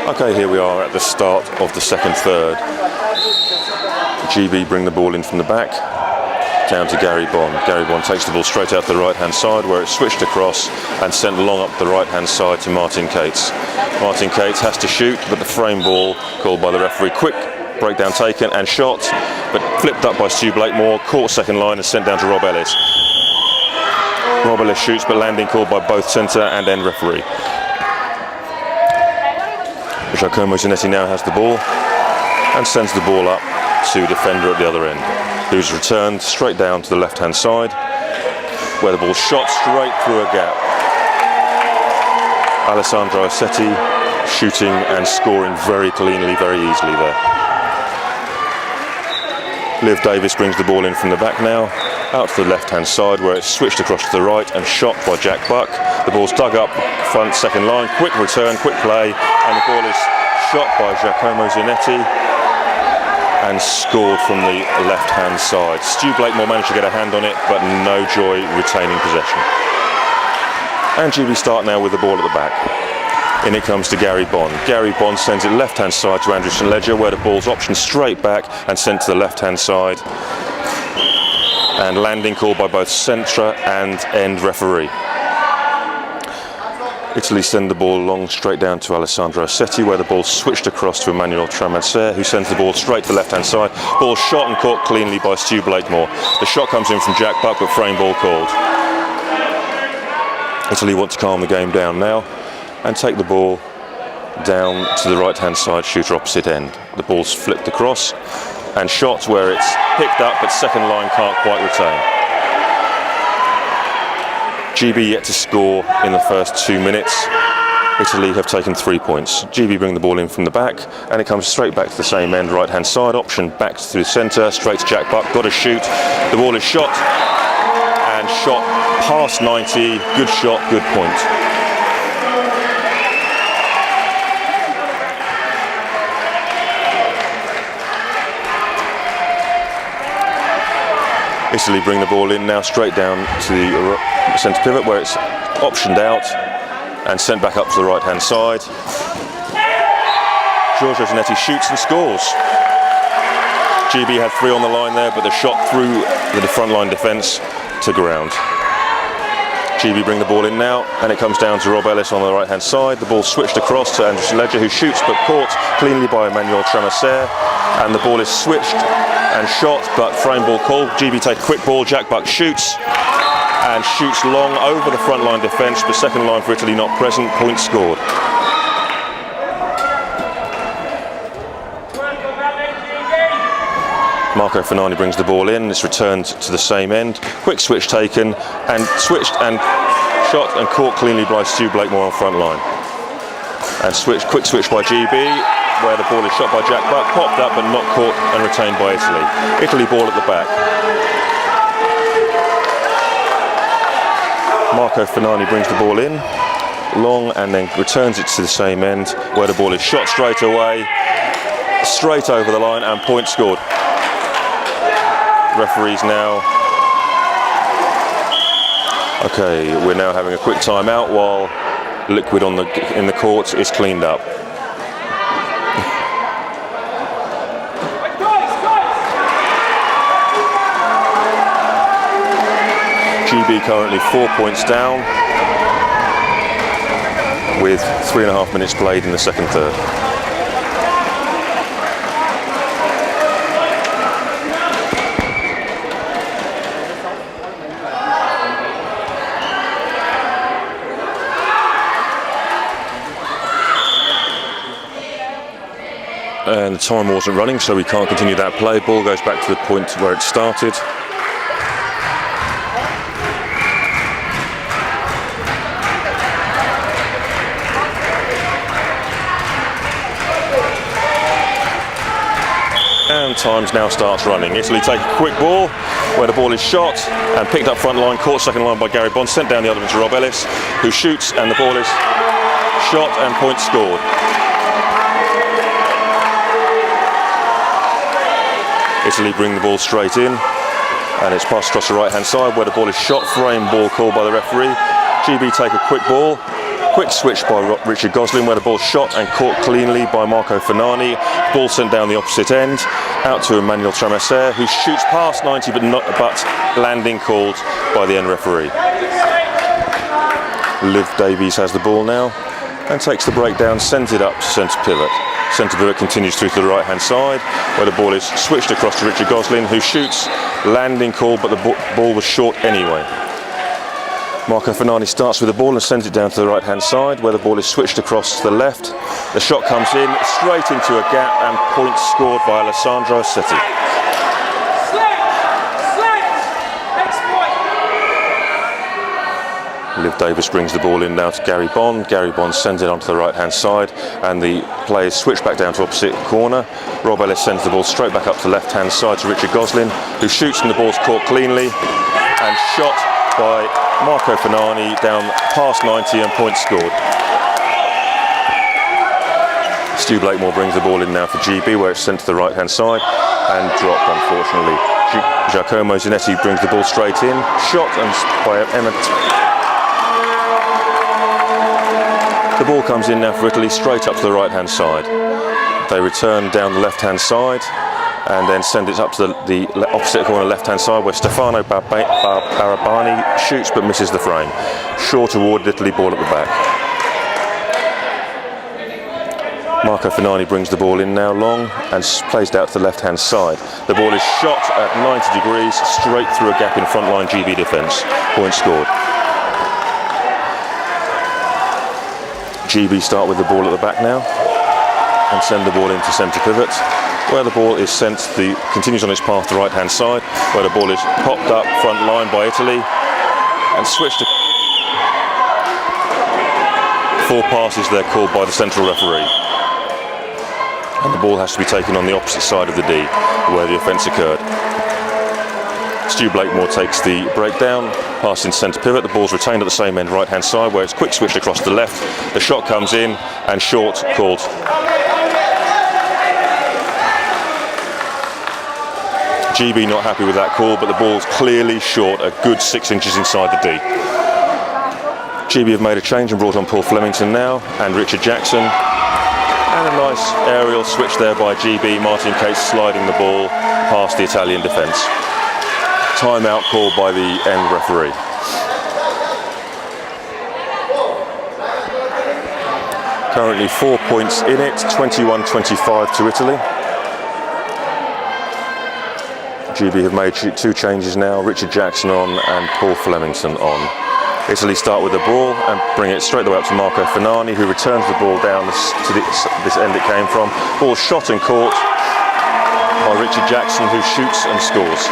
Okay, here we are at the start of the second third. GB bring the ball in from the back, down to Gary Bond. Gary Bond takes the ball straight out to the right-hand side, where it's switched across and sent long up the right-hand side to Martin Cates. Martin Cates has to shoot, but the frame ball called by the referee. Quick breakdown taken and shot, but flipped up by Stu Blakemore, caught second line and sent down to Rob Ellis. Rob Ellis shoots, but landing called by both centre and end referee. Giacomo Zanetti now has the ball and sends the ball up to defender at the other end, who's returned straight down to the left-hand side, where the ball shot straight through a gap. Alessandro Assetti shooting and scoring very cleanly, very easily there. Liv Davis brings the ball in from the back now, out to the left-hand side, where it's switched across to the right and shot by Jack Buck. The ball's dug up front, second line, quick return, quick play, and the ball is shot by Giacomo Zanetti and scored from the left-hand side. Stu Blakemore managed to get a hand on it, but no joy retaining possession. And GB start now with the ball at the back. In it comes to Gary Bond. Gary Bond sends it left-hand side to Andrew St Ledger, where the ball's optioned straight back and sent to the left-hand side. And landing called by both centre and end referee. Italy send the ball long straight down to Alessandro Assetti, where the ball switched across to Emmanuel Tramadser, who sends the ball straight to the left-hand side. Ball shot and caught cleanly by Stu Blakemore. The shot comes in from Jack Buck, but frame ball called. Italy want to calm the game down now and take the ball down to the right-hand side shooter opposite end. The ball's flipped across and shot where it's picked up, but second line can't quite retain. GB yet to score in the first 2 minutes. Italy have taken 3 points. GB bring the ball in from the back, and it comes straight back to the same end, right-hand side, option back to the centre, straight to Jack Buck, got to shoot. The ball is shot, and shot past 90, good shot, good point. Italy bring the ball in now straight down to the centre pivot, where it's optioned out and sent back up to the right-hand side. Giorgio Zanetti shoots and scores. GB had 3 on the line there, but the shot through the front line defence to ground. GB bring the ball in now, and it comes down to Rob Ellis on the right-hand side. The ball switched across to Andrew St Ledger, who shoots but caught cleanly by Emmanuel Tramadser, and the ball is switched and shot, but frame ball called. GB take a quick ball, Jack Buck shoots, and shoots long over the front line defence, but second line for Italy not present, point scored. Marco Fernani brings the ball in, it's returned to the same end, quick switch taken, and switched and shot and caught cleanly by Stu Blakemore on front line. And quick switch by GB, where the ball is shot by Jack Buck, popped up but not caught and retained by Italy. Italy ball at the back. Marco Fernani brings the ball in, long, and then returns it to the same end, where the ball is shot straight away, straight over the line, and point scored. Referees now. Okay, we're now having a quick timeout while liquid in the court is cleaned up. GB currently 4 points down with 3.5 minutes played in the second third. And the time wasn't running, so we can't continue that play. Ball goes back to the point where it started. And times now starts running. Italy take a quick ball, where the ball is shot and picked up front line, caught second line by Gary Bond, sent down the other one to Rob Ellis, who shoots, and the ball is shot and point scored. Italy bring the ball straight in, and it's passed across the right-hand side, where the ball is shot, frame ball called by the referee. GB take a quick ball, Quick switch by Richard Goslin, where the ball shot and caught cleanly by Marco Fernani. Ball sent down the opposite end, out to Emmanuel Tramasser, who shoots past 90 but landing called by the end referee. Liv Davies has the ball now and takes the breakdown, sends it up to centre pivot. Centre pivot continues through to the right hand side, where the ball is switched across to Richard Goslin, who shoots, landing called, but the ball was short anyway. Marco Fernani starts with the ball and sends it down to the right hand side, where the ball is switched across to the left. The shot comes in straight into a gap, and point scored by Alessandro Setti. Liv Davis brings the ball in now to Gary Bond. Gary Bond sends it onto the right hand side, and the players switch back down to opposite corner. Rob Ellis sends the ball straight back up to the left hand side to Richard Goslin, who shoots, and the ball's caught cleanly and shot by Marco Fernani down past 90, and point scored. Stu Blakemore brings the ball in now for GB, where it's sent to the right hand side and dropped, unfortunately. Giacomo Zanetti brings the ball straight in, shot and by Emmett. The ball comes in now for Italy, straight up to the right hand side. They return down the left hand side and then send it up to the opposite corner left hand side, where Stefano Barabani shoots but misses the frame. Short awarded Italy, ball at the back. Marco Fernani brings the ball in now long and plays it out to the left hand side. The ball is shot at 90 degrees straight through a gap in front line GB defence. Point scored. GB start with the ball at the back now and send the ball into centre pivot, where the ball is sent continues on its path to the right hand side, where the ball is popped up front line by Italy and switched to 4 passes there called by the central referee, and the ball has to be taken on the opposite side of the D where the offence occurred. Stu Blakemore takes the breakdown, pass in centre pivot, the ball's retained at the same end right hand side, where it's quick switched across to the left. The shot comes in and short, called. GB not happy with that call, but the ball's clearly short, a good 6 inches inside the D. GB have made a change and brought on Paul Flemington now and Richard Jackson, and a nice aerial switch there by GB. Martin Cates sliding the ball past the Italian defence. Timeout called by the end referee. Currently 4 points in it, 21-25 to Italy. GB have made 2 changes now, Richard Jackson on and Paul Flemington on. Italy start with the ball and bring it straight away up to Marco Fernani, who returns the ball down to this end it came from. Ball shot and caught by Richard Jackson, who shoots and scores.